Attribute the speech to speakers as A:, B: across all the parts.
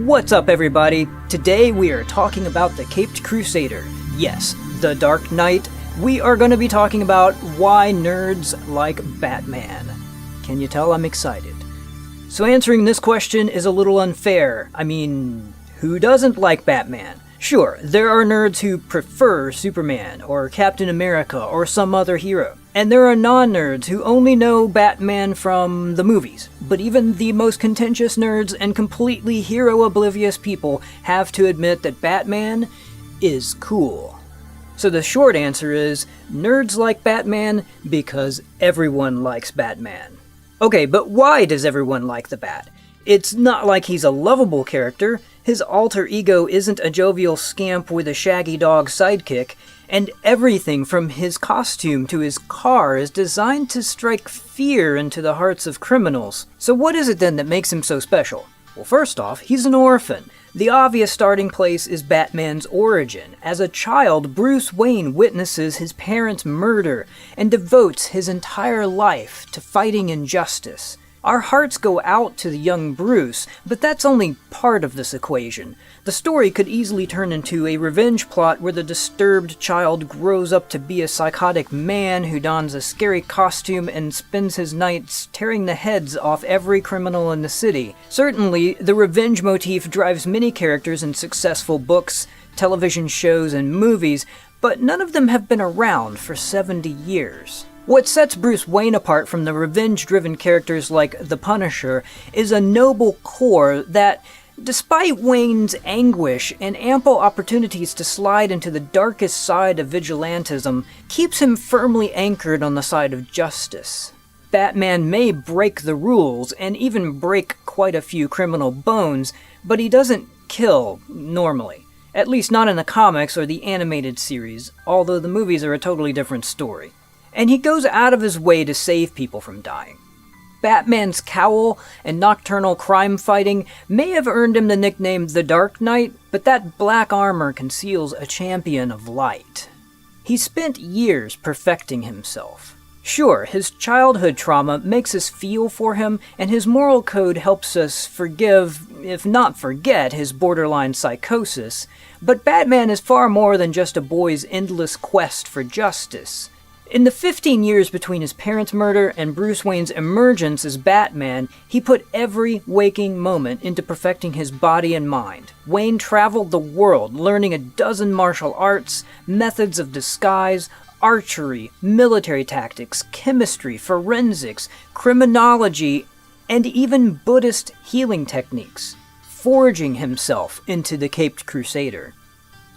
A: What's up, everybody? Today we are talking about the Caped Crusader. Yes, the Dark Knight. We are going to be talking about why nerds like Batman. Can you tell I'm excited? So answering this question is a little unfair. I mean, who doesn't like Batman? Sure, there are nerds who prefer Superman, or Captain America, or some other hero. And there are non-nerds who only know Batman from the movies. But even the most contentious nerds and completely hero-oblivious people have to admit that Batman is cool. So the short answer is, nerds like Batman because everyone likes Batman. Okay, but why does everyone like the Bat? It's not like he's a lovable character. His alter ego isn't a jovial scamp with a shaggy dog sidekick, and everything from his costume to his car is designed to strike fear into the hearts of criminals. So what is it then that makes him so special? Well, first off, he's an orphan. The obvious starting place is Batman's origin. As a child, Bruce Wayne witnesses his parents' murder and devotes his entire life to fighting injustice. Our hearts go out to the young Bruce, but that's only part of this equation. The story could easily turn into a revenge plot where the disturbed child grows up to be a psychotic man who dons a scary costume and spends his nights tearing the heads off every criminal in the city. Certainly, the revenge motif drives many characters in successful books, television shows, and movies, but none of them have been around for 70 years. What sets Bruce Wayne apart from the revenge-driven characters like the Punisher is a noble core that, despite Wayne's anguish and ample opportunities to slide into the darkest side of vigilantism, keeps him firmly anchored on the side of justice. Batman may break the rules and even break quite a few criminal bones, but he doesn't kill normally. At least not in the comics or the animated series, although the movies are a totally different story. And he goes out of his way to save people from dying. Batman's cowl and nocturnal crime fighting may have earned him the nickname The Dark Knight, but that black armor conceals a champion of light. He spent years perfecting himself. Sure, his childhood trauma makes us feel for him, and his moral code helps us forgive, if not forget, his borderline psychosis, but Batman is far more than just a boy's endless quest for justice. In the 15 years between his parents' murder and Bruce Wayne's emergence as Batman, he put every waking moment into perfecting his body and mind. Wayne traveled the world, learning a dozen martial arts, methods of disguise, archery, military tactics, chemistry, forensics, criminology, and even Buddhist healing techniques, forging himself into the Caped Crusader.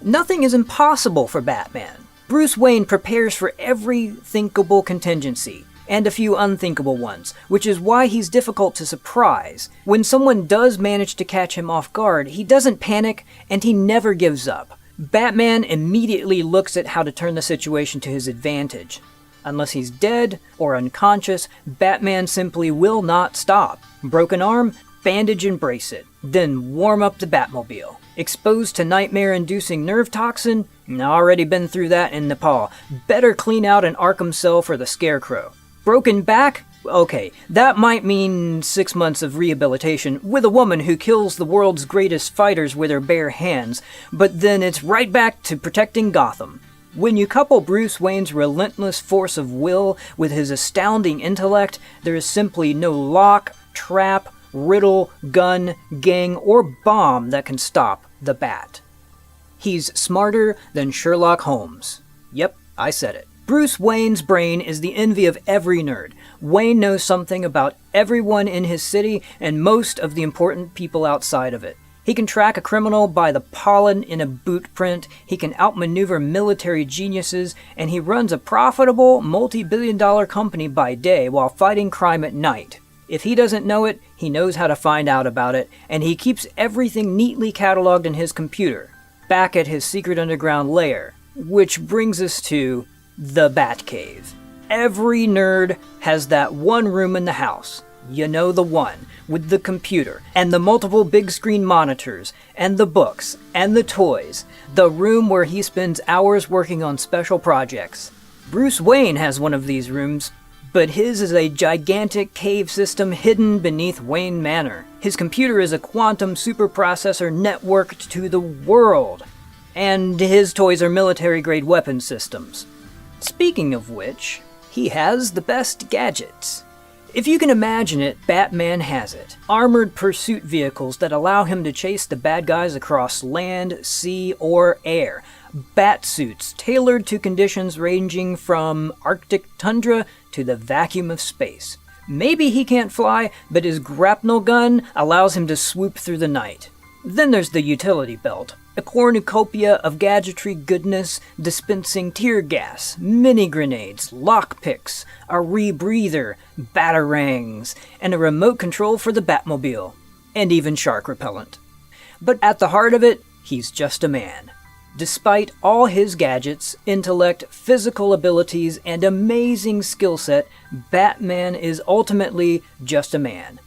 A: Nothing is impossible for Batman. Bruce Wayne prepares for every thinkable contingency, and a few unthinkable ones, which is why he's difficult to surprise. When someone does manage to catch him off guard, he doesn't panic, and he never gives up. Batman immediately looks at how to turn the situation to his advantage. Unless he's dead or unconscious, Batman simply will not stop. Broken arm? Bandage and brace it. Then warm up the Batmobile. Exposed to nightmare-inducing nerve toxin? Already been through that in Nepal. Better clean out an Arkham cell for the Scarecrow. Broken back? Okay, that might mean 6 months of rehabilitation with a woman who kills the world's greatest fighters with her bare hands, but then it's right back to protecting Gotham. When you couple Bruce Wayne's relentless force of will with his astounding intellect, there is simply no lock, trap, riddle, gun, gang, or bomb that can stop the Bat. He's smarter than Sherlock Holmes. Yep, I said it. Bruce Wayne's brain is the envy of every nerd. Wayne knows something about everyone in his city and most of the important people outside of it. He can track a criminal by the pollen in a boot print, he can outmaneuver military geniuses, and he runs a profitable, multi-billion-dollar company by day while fighting crime at night. If he doesn't know it, he knows how to find out about it, and he keeps everything neatly cataloged in his computer, back at his secret underground lair. Which brings us to the Batcave. Every nerd has that one room in the house. You know, the one with the computer, and the multiple big screen monitors, and the books, and the toys. The room where he spends hours working on special projects. Bruce Wayne has one of these rooms, But his is a gigantic cave system hidden beneath Wayne Manor. His computer is a quantum superprocessor networked to the world. And his toys are military-grade weapon systems. Speaking of which, he has the best gadgets. If you can imagine it, Batman has it. Armored pursuit vehicles that allow him to chase the bad guys across land, sea, or air. Bat suits tailored to conditions ranging from Arctic tundra to the vacuum of space. Maybe he can't fly, but his grapnel gun allows him to swoop through the night. Then there's the utility belt, a cornucopia of gadgetry goodness dispensing tear gas, mini grenades, lockpicks, a rebreather, batarangs, and a remote control for the Batmobile, and even shark repellent. But at the heart of it, he's just a man. Despite all his gadgets, intellect, physical abilities, and amazing skill set, Batman is ultimately just a man.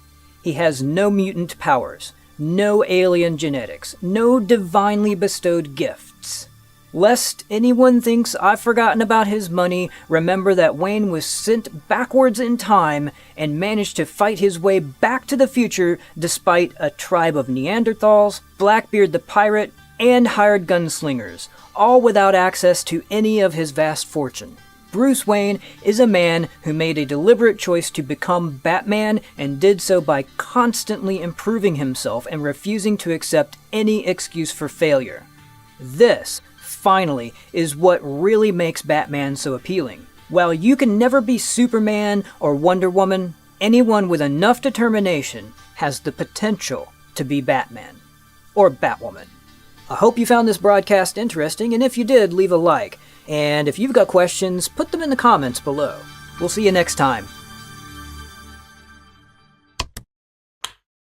A: He has no mutant powers, no alien genetics, no divinely bestowed gifts. Lest anyone thinks I've forgotten about his money, remember that Wayne was sent backwards in time and managed to fight his way back to the future despite a tribe of Neanderthals, Blackbeard the pirate, and hired gunslingers, all without access to any of his vast fortune. Bruce Wayne is a man who made a deliberate choice to become Batman and did so by constantly improving himself and refusing to accept any excuse for failure. This, finally, is what really makes Batman so appealing. While you can never be Superman or Wonder Woman, anyone with enough determination has the potential to be Batman. Or Batwoman. I hope you found this broadcast interesting, and if you did, leave a like. And if you've got questions, put them in the comments below. We'll see you next time.